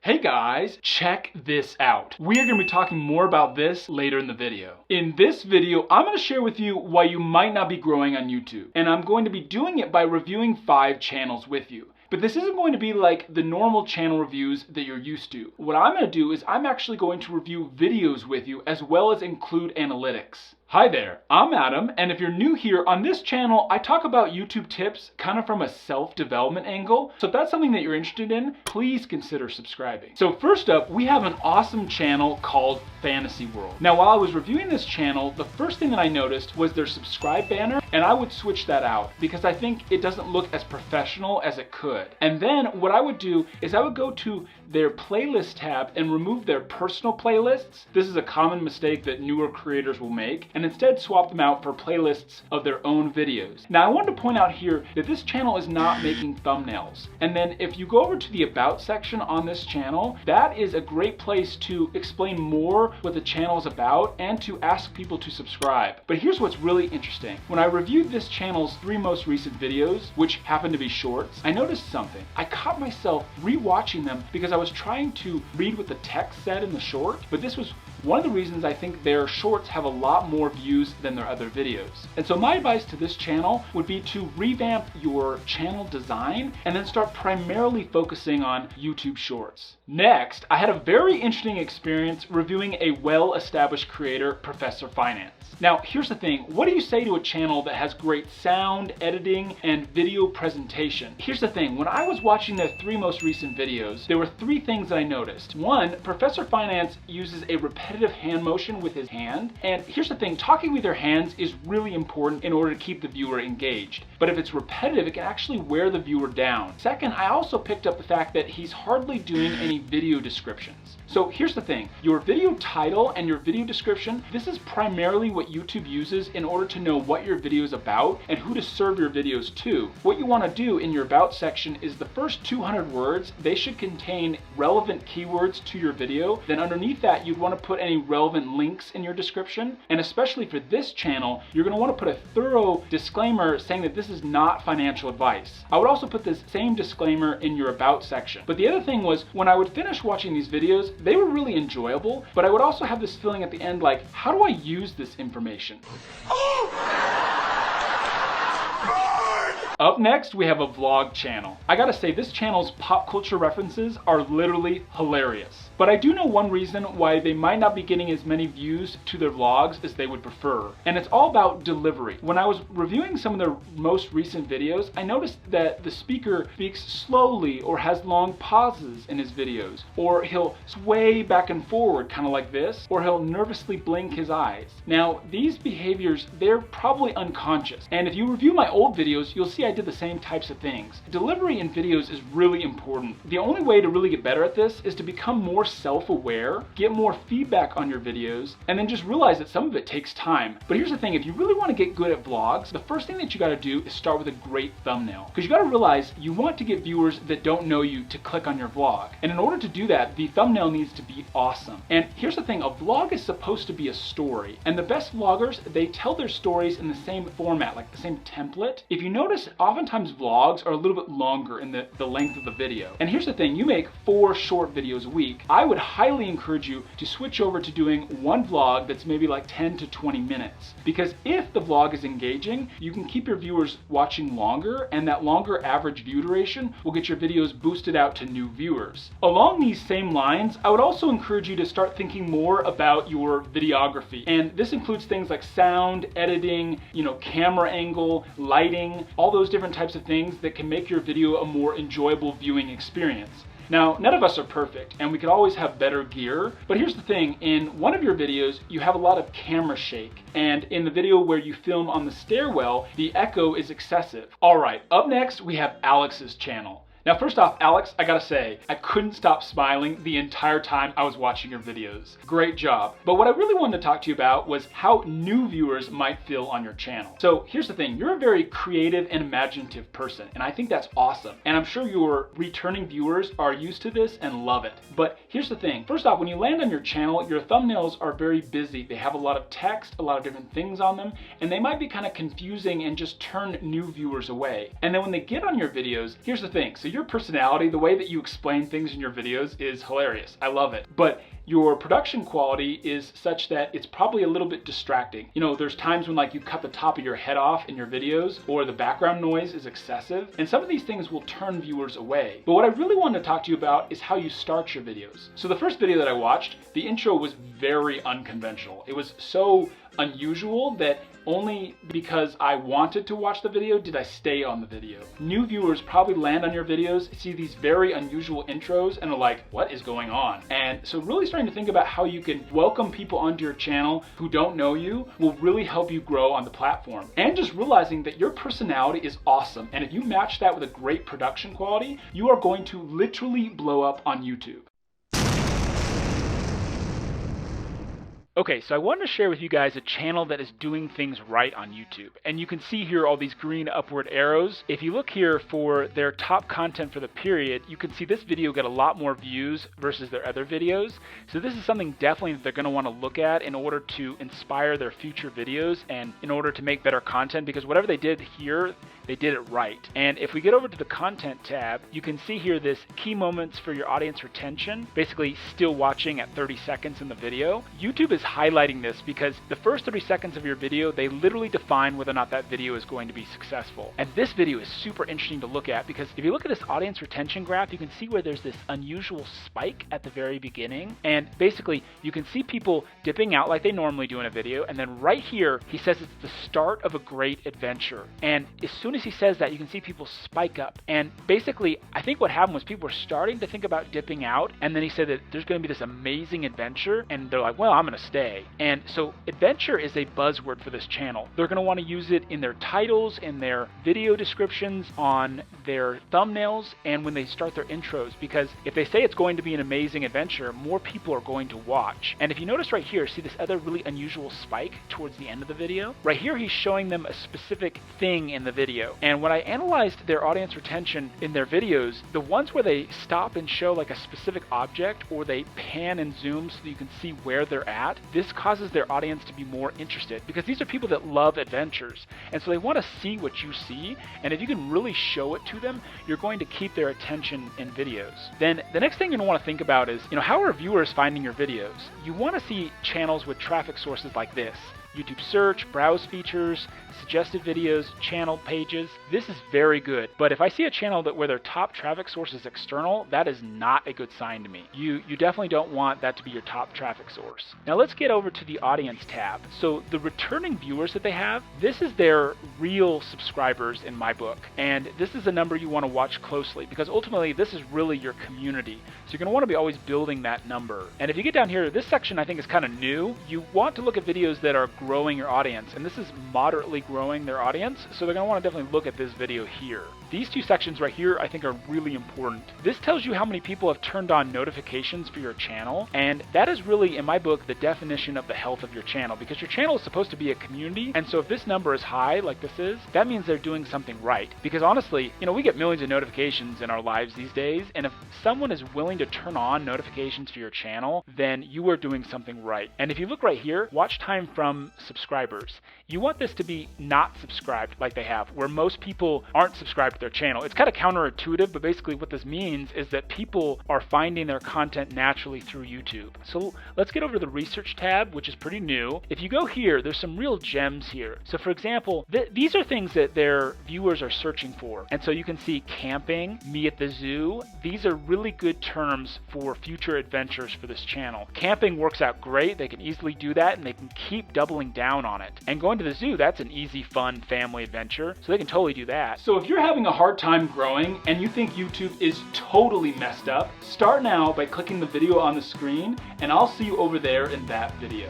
Hey guys, check this out. We are going to be talking more about this later in the video. In this video, I'm going to share with you why you might not be growing on YouTube. And I'm going to be doing it by reviewing 5 channels with you. But this isn't going to be like the normal channel reviews that you're used to. What I'm going to do is I'm actually going to review videos with you as well as include analytics. Hi there, I'm Adam, and if you're new here, on this channel, I talk about YouTube tips kind of from a self-development angle. So if that's something that you're interested in, please consider subscribing. So first up, we have an awesome channel called Fantasy World. Now, while I was reviewing this channel, the first thing that I noticed was their subscribe banner, and I would switch that out because I think it doesn't look as professional as it could. And then what I would do is I would go to their playlist tab and remove their personal playlists. This is a common mistake that newer creators will make, and instead swap them out for playlists of their own videos. Now I wanted to point out here that this channel is not making thumbnails. And then if you go over to the About section on this channel, that is a great place to explain more what the channel is about and to ask people to subscribe. But here's what's really interesting. When I reviewed this channel's 3 most recent videos, which happened to be shorts, I noticed something. I caught myself rewatching them because I was trying to read what the text said in the short, but this was one of the reasons I think their shorts have a lot more views than their other videos. And so my advice to this channel would be to revamp your channel design and then start primarily focusing on YouTube shorts. Next, I had a very interesting experience reviewing a well-established creator, Professor Finance. Now, here's the thing. What do you say to a channel that has great sound, editing, and video presentation? Here's the thing. When I was watching their 3 most recent videos, there were 3 things that I noticed. 1, Professor Finance uses a repetitive hand motion with his hand. And here's the thing. Talking with your hands is really important in order to keep the viewer engaged. But if it's repetitive, it can actually wear the viewer down. Second, I also picked up the fact that he's hardly doing any video descriptions. So here's the thing. Your video title and your video description, this is primarily what YouTube uses in order to know what your video is about and who to serve your videos to. What you want to do in your About section is the first 200 words, they should contain relevant keywords to your video. Then underneath that, you'd want to put any relevant links in your description. And especially for this channel, you're going to want to put a thorough disclaimer saying that this is not financial advice. I would also put this same disclaimer in your About section. But the other thing was, when I would finish watching these videos, they were really enjoyable, but I would also have this feeling at the end like, how do I use this information? Up next, we have a vlog channel. I gotta say, this channel's pop culture references are literally hilarious. But I do know one reason why they might not be getting as many views to their vlogs as they would prefer. And it's all about delivery. When I was reviewing some of their most recent videos, I noticed that the speaker speaks slowly or has long pauses in his videos. Or he'll sway back and forward, kind of like this. Or he'll nervously blink his eyes. Now, these behaviors, they're probably unconscious. And if you review my old videos, you'll see I did the same types of things. Delivery in videos is really important. The only way to really get better at this is to become more self-aware, get more feedback on your videos, and then just realize that some of it takes time. But here's the thing, if you really want to get good at vlogs, the first thing that you got to do is start with a great thumbnail. Because you got to realize you want to get viewers that don't know you to click on your vlog. And in order to do that, the thumbnail needs to be awesome. And here's the thing, a vlog is supposed to be a story. And the best vloggers, they tell their stories in the same format, like the same template. If you notice, oftentimes vlogs are a little bit longer in the length of the video. And here's the thing, you make 4 short videos a week. I would highly encourage you to switch over to doing 1 vlog that's maybe like 10 to 20 minutes. Because if the vlog is engaging, you can keep your viewers watching longer, and that longer average view duration will get your videos boosted out to new viewers. Along these same lines, I would also encourage you to start thinking more about your videography. And this includes things like sound, editing, camera angle, lighting, all those different types of things that can make your video a more enjoyable viewing experience. Now, none of us are perfect, and we could always have better gear, but here's the thing, in one of your videos, you have a lot of camera shake, and in the video where you film on the stairwell, the echo is excessive. Alright, up next, we have Alex's channel. Now, first off, Alex, I gotta say, I couldn't stop smiling the entire time I was watching your videos. Great job. But what I really wanted to talk to you about was how new viewers might feel on your channel. So here's the thing, you're a very creative and imaginative person, and I think that's awesome. And I'm sure your returning viewers are used to this and love it. But here's the thing, first off, when you land on your channel, your thumbnails are very busy. They have a lot of text, a lot of different things on them, and they might be kind of confusing and just turn new viewers away. And then when they get on your videos, here's the thing, so your personality, the way that you explain things in your videos is hilarious. I love it. But your production quality is such that it's probably a little bit distracting. You know, there's times when like you cut the top of your head off in your videos, or the background noise is excessive, and some of these things will turn viewers away. But what I really wanted to talk to you about is how you start your videos. So the first video that I watched, the intro was very unconventional. It was so unusual that only because I wanted to watch the video did I stay on the video. New viewers probably land on your videos, see these very unusual intros, and are like, what is going on? And so really starting to think about how you can welcome people onto your channel who don't know you will really help you grow on the platform. And just realizing that your personality is awesome, and if you match that with a great production quality, you are going to literally blow up on YouTube. Okay, so I wanted to share with you guys a channel that is doing things right on YouTube. And you can see here all these green upward arrows. If you look here for their top content for the period, you can see this video got a lot more views versus their other videos. So this is something definitely that they're going to want to look at in order to inspire their future videos and in order to make better content, because whatever they did here, they did it right. And if we get over to the content tab, you can see here this key moments for your audience retention, basically still watching at 30 seconds in the video. YouTube is highlighting this because the first 30 seconds of your video, they literally define whether or not that video is going to be successful. And this video is super interesting to look at because if you look at this audience retention graph, you can see where there's this unusual spike at the very beginning. And basically, you can see people dipping out like they normally do in a video. And then right here, he says it's the start of a great adventure. And as soon as he says that, you can see people spike up. And basically, I think what happened was people were starting to think about dipping out. And then he said that there's going to be this amazing adventure. And they're like, well, I'm going to stay. And so adventure is a buzzword for this channel. They're going to want to use it in their titles, in their video descriptions, on their thumbnails, and when they start their intros, because if they say it's going to be an amazing adventure, more people are going to watch. And if you notice right here, see this other really unusual spike towards the end of the video? Right here, he's showing them a specific thing in the video. And when I analyzed their audience retention in their videos, the ones where they stop and show like a specific object, or they pan and zoom so that you can see where they're at, this causes their audience to be more interested, because these are people that love adventures, and so they want to see what you see, and if you can really show it to them, you're going to keep their attention in videos. Then the next thing you're going to want to think about is, how are viewers finding your videos? You want to see channels with traffic sources like this. YouTube search, browse features, suggested videos, channel pages. This is very good. But if I see a channel where their top traffic source is external, that is not a good sign to me. You definitely don't want that to be your top traffic source. Now let's get over to the audience tab. So the returning viewers that they have, this is their real subscribers in my book. And this is a number you want to watch closely, because ultimately this is really your community. So you're going to want to be always building that number. And if you get down here, this section I think is kind of new. You want to look at videos that are growing your audience, and this is moderately growing their audience, so they're going to want to definitely look at this video here. These two sections right here I think are really important. This tells you how many people have turned on notifications for your channel, and that is really, in my book, the definition of the health of your channel, because your channel is supposed to be a community, and so if this number is high, like this is, that means they're doing something right. Because honestly, we get millions of notifications in our lives these days, and if someone is willing to turn on notifications for your channel, then you are doing something right. And if you look right here, watch time from subscribers. You want this to be not subscribed like they have, where most people aren't subscribed to their channel. It's kind of counterintuitive, but basically what this means is that people are finding their content naturally through YouTube. So let's get over to the research tab, which is pretty new. If you go here, there's some real gems here. So for example, these are things that their viewers are searching for. And so you can see camping, me at the zoo. These are really good terms for future adventures for this channel. Camping works out great. They can easily do that, and they can keep doubling down on it. And going to the zoo, that's an easy, fun family adventure, so they can totally do that. So if you're having a hard time growing and you think YouTube is totally messed up, start now by clicking the video on the screen, and I'll see you over there in that video.